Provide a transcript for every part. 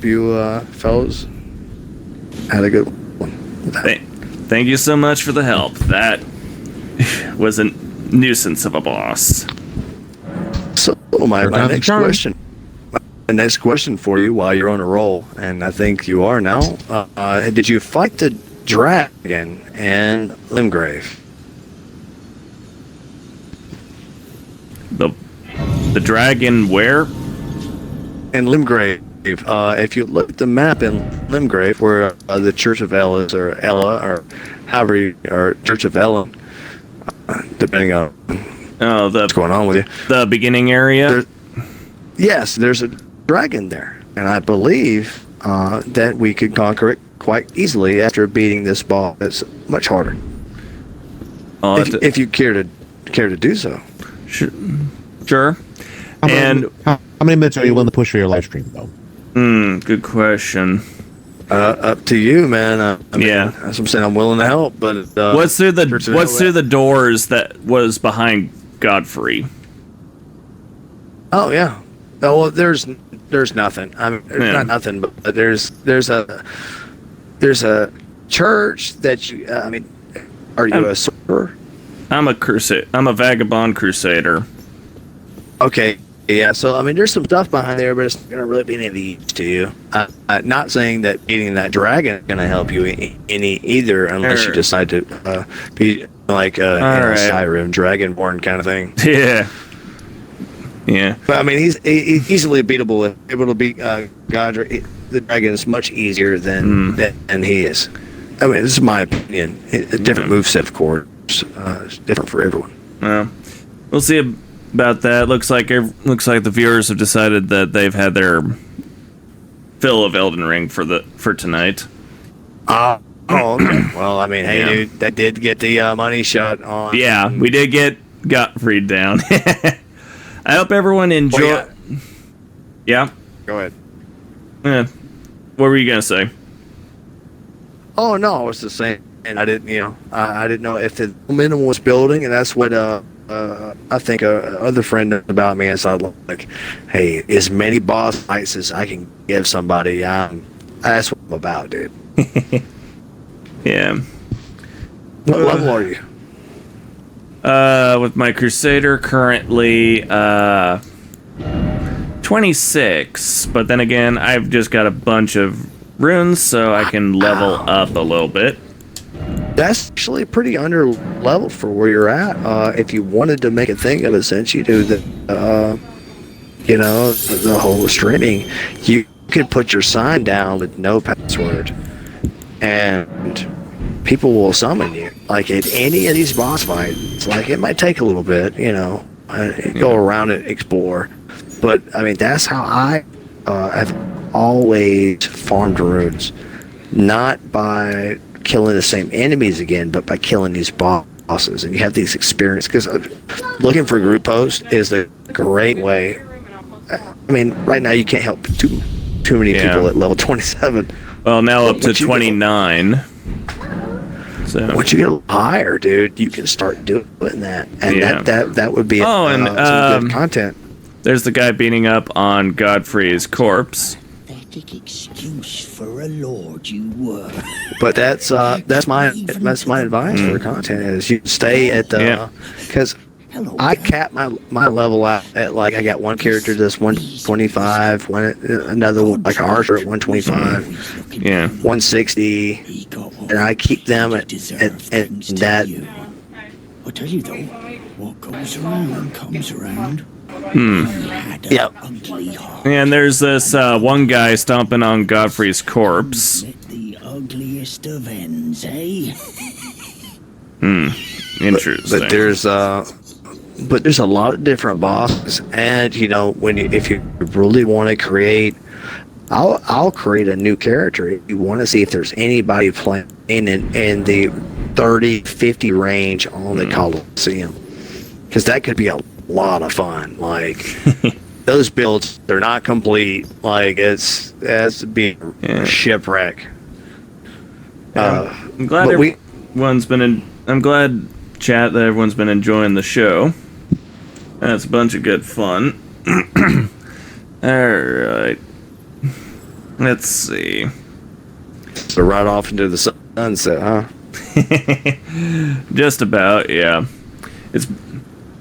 You fellows had a good one. Thank you so much for the help. That was a nuisance of a boss. So my next question for you while you're on a roll, and I think you are now. Did you fight the dragon and Limgrave? The dragon where? And Limgrave. If you look at the map in Limgrave, where the Church of Ella is, or Ella, or however or Church of Ella, depending on what's going on with you. The beginning area? Yes, there's a dragon there. And I believe that we could conquer it quite easily after beating this ball. It's much harder. If you care to do so. Sure. How many minutes are you willing to push for your live stream, though? Good question. Up to you, man. Yeah, that's what I'm saying. I'm willing to help, but what's through the doors that was behind Godfrey? Oh yeah. Oh well, there's nothing. I mean, not nothing, but there's a church that you. I mean, are you a sorcerer? I'm a vagabond crusader. Okay. Yeah, so I mean, there's some stuff behind there, but it's not gonna really be any use to you. Not saying that beating that dragon is gonna help you any either, unless you decide to be like a Skyrim Dragonborn kind of thing. Yeah. Yeah. But I mean, he's easily beatable. Able to beat God. The dragon is much easier than he is. I mean, this is my opinion. A different moveset, of course. It's different for everyone. Well, we'll see about that. Looks like the viewers have decided that they've had their fill of Elden Ring for tonight. Okay. Well, I mean, hey, dude, that did get the money shot on. Yeah, we did get Gottfried down. I hope everyone enjoyed. Well, yeah. Go ahead. Yeah. What were you gonna say? Oh no, I was just saying, and I didn't know if the momentum was building, and that's what I think other friend about me. And so I'm like, hey, as many boss fights as I can give somebody, that's what I'm about, dude. Yeah. What level are you? With my Crusader currently 26, but then again, I've just got a bunch of runes, so I can level up a little bit. That's actually pretty under level for where you're at. If you wanted to make a thing of it, since you do the whole streaming, you could put your sign down with no password, and people will summon you. Like at any of these boss fights, like it might take a little bit, go around and explore. But I mean, that's how I have always farmed runes, not by killing the same enemies again, but by killing these bosses. And you have these experiences, because looking for group posts is a great way. I mean, right now you can't help too many people at level 27. Well, now up to 29. So once you get higher, dude, you can start doing that, and that would be some good content. There's the guy beating up on Godfrey's corpse. Pathetic excuse for a lord you were. But that's my advice for content is you stay at the because I cap my level out at, like, I got one character that's 125, another like Archer at 125, 160, and I keep them at that. I'll tell you though, what goes around comes around. Yep. And there's this one guy stomping on Godfrey's corpse. The ugliest of ends, eh? Interesting. But there's a lot of different bosses, and if you really want to create, I'll create a new character. If you want to see if there's anybody playing in the 30-50 range on the Coliseum, because that could be a lot of fun. Like those builds, they're not complete. Like it's being a shipwreck. I'm glad I'm glad, chat, that everyone's been enjoying the show. That's a bunch of good fun. All right. Let's see. So right off into the sunset, huh? Just about, yeah.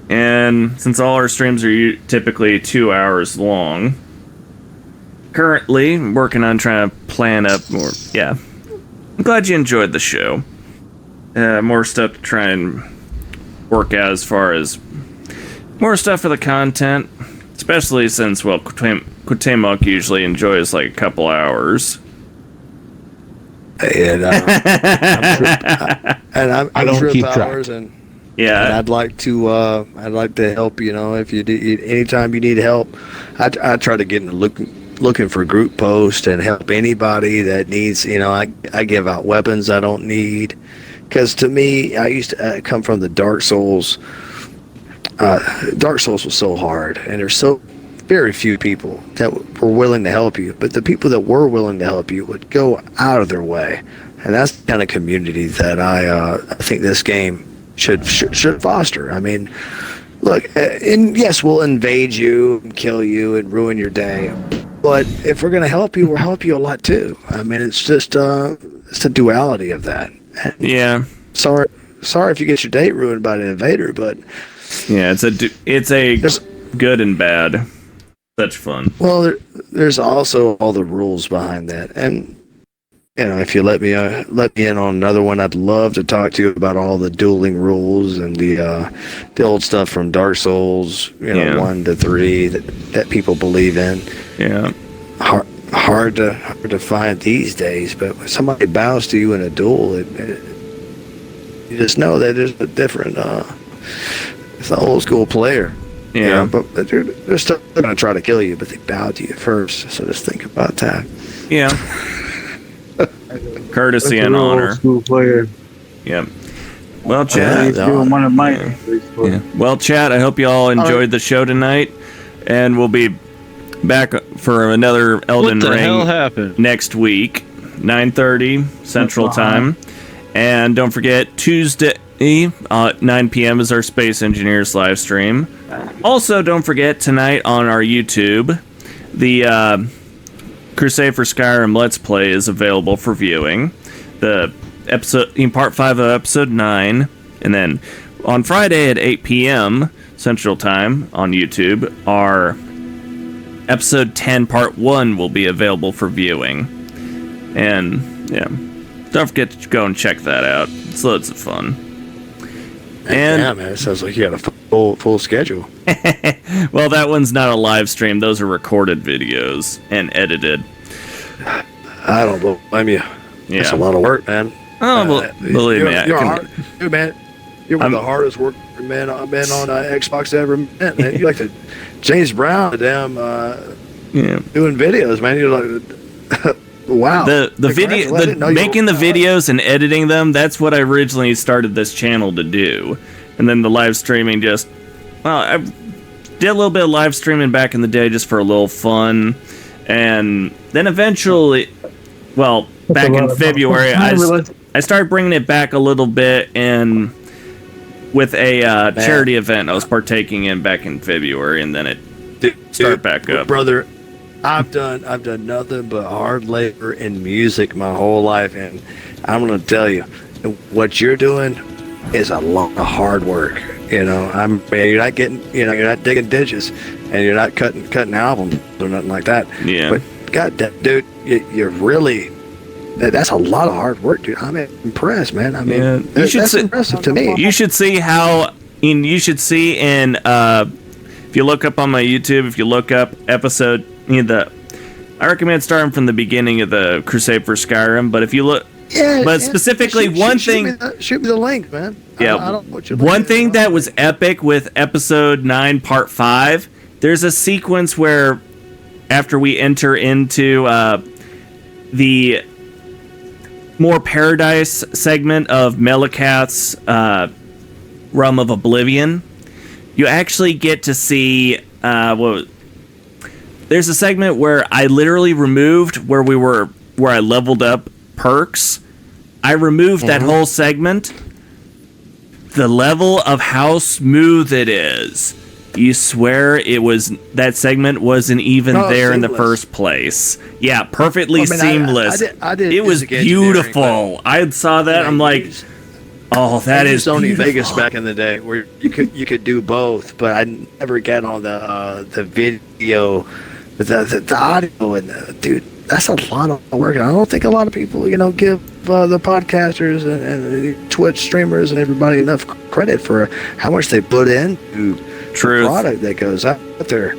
And since all our streams are typically 2 hours long, currently I'm working on trying to plan up more. Yeah, I'm glad you enjoyed the show. More stuff to try and work out as far as more stuff for the content, especially since, well, Kutemok usually enjoys like a couple hours. And I'm I don't trip keep track. hours, and Yeah, I'd like to help. You know, if you anytime you need help, I try to get into looking for group posts and help anybody that needs. You know, I give out weapons I don't need, because to me, I used to come from the Dark Souls. Dark Souls was so hard, and there's so very few people that were willing to help you. But the people that were willing to help you would go out of their way, and that's the kind of community that I think this game should foster. I mean, look, and yes, we'll invade you and kill you and ruin your day, but if we're going to help you, we'll help you a lot too. I mean, it's just it's a duality of that. And yeah. Sorry if you get your date ruined by an invader, but Yeah, it's a good and bad. Such fun. well, there's also all the rules behind that, and you know, if you let me in on another one, I'd love to talk to you about all the dueling rules and the old stuff from Dark Souls, 1 to 3 that people believe in. Yeah. Hard to find these days, but when somebody bows to you in a duel, you just know that it's a different. It's an old school player. Yeah. But they're still going to try to kill you, but they bow to you first. So just think about that. Yeah. Courtesy and honor. School player. Yep. Well, Chad. He's doing one of my. Yeah. Well, Chad, I hope you all enjoyed the show tonight, and we'll be back for another Elden What the Ring hell happened? next week, 9:30 Central Time. And don't forget, Tuesday, 9 p.m. is our Space Engineers live stream. Also, don't forget, tonight on our YouTube, the Crusade for Skyrim Let's Play is available for viewing. The episode, in part 5 of episode 9. And then on Friday at 8 p.m. Central Time on YouTube, our episode 10 part 1 will be available for viewing. And, yeah. Don't forget to go and check that out. It's loads of fun. And yeah, man, it sounds like you got a full schedule. well, that one's not a live stream. Those are recorded videos and edited. I don't blame you. Yeah. It's a lot of work, man. Oh, believe me, Dude, man, you're one of the hardest working men I've been on Xbox ever met, man. You're like the James Brown, the damn doing videos, man. You're like. Wow. The video, making the videos and editing them, that's what I originally started this channel to do. And then the live streaming I did a little bit of live streaming back in the day just for a little fun. And then eventually, back in February, I started bringing it back a little bit and with a charity event I was partaking in back in February, and then it started back up. Brother, I've done nothing but hard labor in music my whole life, and I'm gonna tell you, what you're doing is a lot of hard work. You're not you're not digging ditches, and you're not cutting albums or nothing like that. Yeah. But God, dude, you're really. That's a lot of hard work, dude. I'm impressed, man. I mean, that's impressive to me. You should see if you look up on my YouTube, if you look up episode, I recommend starting from the beginning of the Crusade for Skyrim. But if you look, specifically shoot me the link, man. Yeah, I don't know what you're one thing that was epic with episode 9, part 5. There's a sequence where, after we enter into the more paradise segment of Melikath's Realm of Oblivion, you actually get to see there's a segment where I literally removed where I leveled up perks. I removed that whole segment. The level of how smooth it is You swear that segment wasn't even there in the first place. Yeah, perfectly seamless. I did it was music engineering, beautiful. I saw that. I'm like, oh, that is Sony beautiful. Vegas back in the day where you could do both, but I never got on the video, the audio, and dude, that's a lot of work. And I don't think a lot of people, give the podcasters and the Twitch streamers and everybody enough credit for how much they put into the product that goes out there.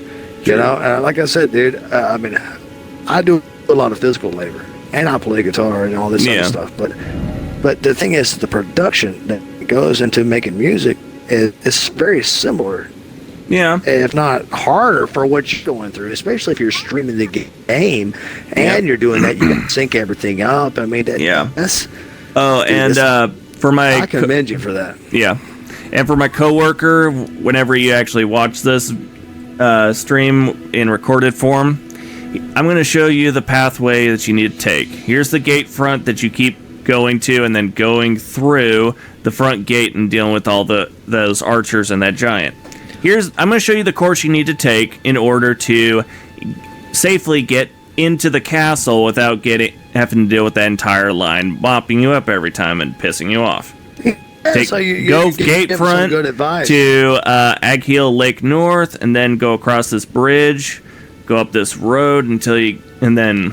And like I said, dude, I do a lot of physical labor, and I play guitar and all this other stuff, but the thing is, the production that goes into making music is very similar. Yeah. If not harder for what you're going through, especially if you're streaming the game and you're doing that, you can sync everything up. I mean, that's... Oh, dude, and for my... I commend you for that. Yeah. And for my coworker, whenever you actually watch this stream in recorded form, I'm going to show you the pathway that you need to take. Here's the gate front that you keep going to, and then going through the front gate and dealing with all those archers and that giant. I'm going to show you the course you need to take in order to safely get into the castle without having to deal with that entire line mopping you up every time and pissing you off. Go gate front to Agheel Lake North, and then go across this bridge, go up this road and then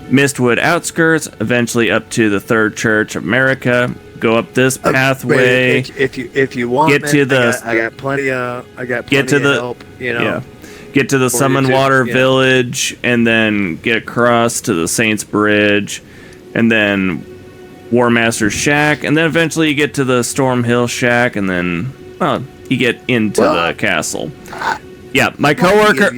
Mistwood outskirts, eventually up to the Third Church of America. Go up this pathway. If you want, get to the. I got plenty of help. Get to the Summon Water Village, and then get across to the Saints Bridge, and then War Master's Shack, and then eventually you get to the Storm Hill Shack, and then you get into the castle. Yeah, my coworker at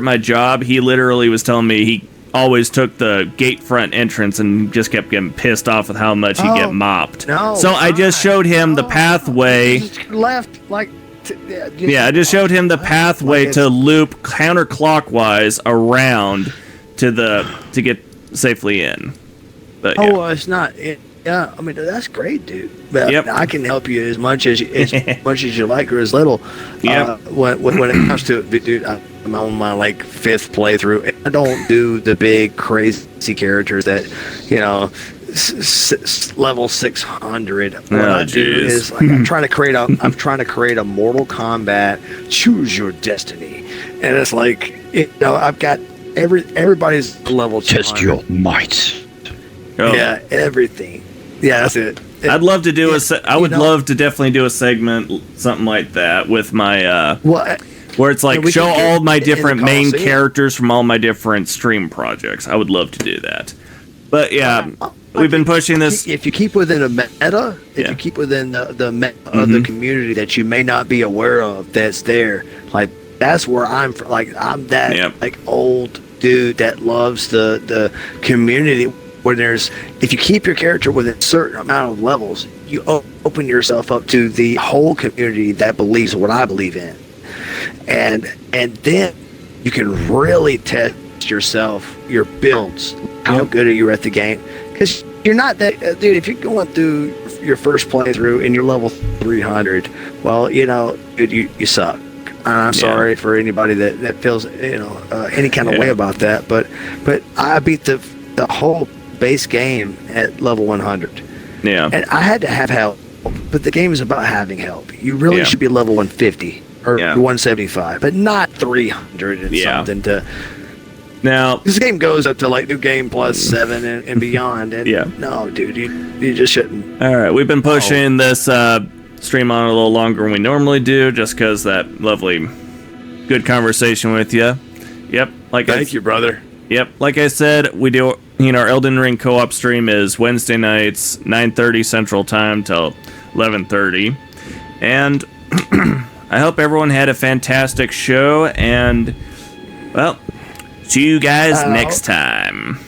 my job, he literally was telling me he always took the gate front entrance and just kept getting pissed off with how much he'd get mopped. I just showed him the pathway. I just showed him the pathway to loop counterclockwise around to get safely in. But, it's not. I mean, that's great, dude. But I can help you as much as you like, or as little. When it comes to it, dude, I'm on my fifth playthrough. I don't do the big crazy characters that, level 600. What I do is I'm trying to create a Mortal Kombat choose your destiny, and it's I've got everybody's level 200. Test your might. Yeah, everything. Yeah, that's it. I'd love to do I would love to definitely do a segment, something like that, with my where it's show all my different main characters from all my different stream projects. I would love to do that. But we've been pushing this. If you keep within a meta, you keep within the meta of the community that you may not be aware of, that's there. That's where I'm from. I'm that old dude that loves the community. Where if you keep your character within a certain amount of levels, you open yourself up to the whole community that believes what I believe in, and then you can really test yourself, your builds, how good are you at the game? Because you're not that dude. If you're going through your first playthrough and you're level 300, well, dude, you suck. And I'm sorry for anybody that feels any kind of way about that, but I beat the whole base game at level 100. Yeah. And I had to have help, but the game is about having help. You really should be level 150 or 175, but not 300 and something to... Now... This game goes up to New Game Plus 7 and beyond. And no, dude, you just shouldn't. All right, we've been pushing this stream on a little longer than we normally do, just because that lovely, good conversation with you. Yep. Thank you, brother. Yep. Like I said, we do... our Elden Ring co-op stream is Wednesday nights, 9:30 Central Time till 11:30. And I hope everyone had a fantastic show, and, well, see you guys next time.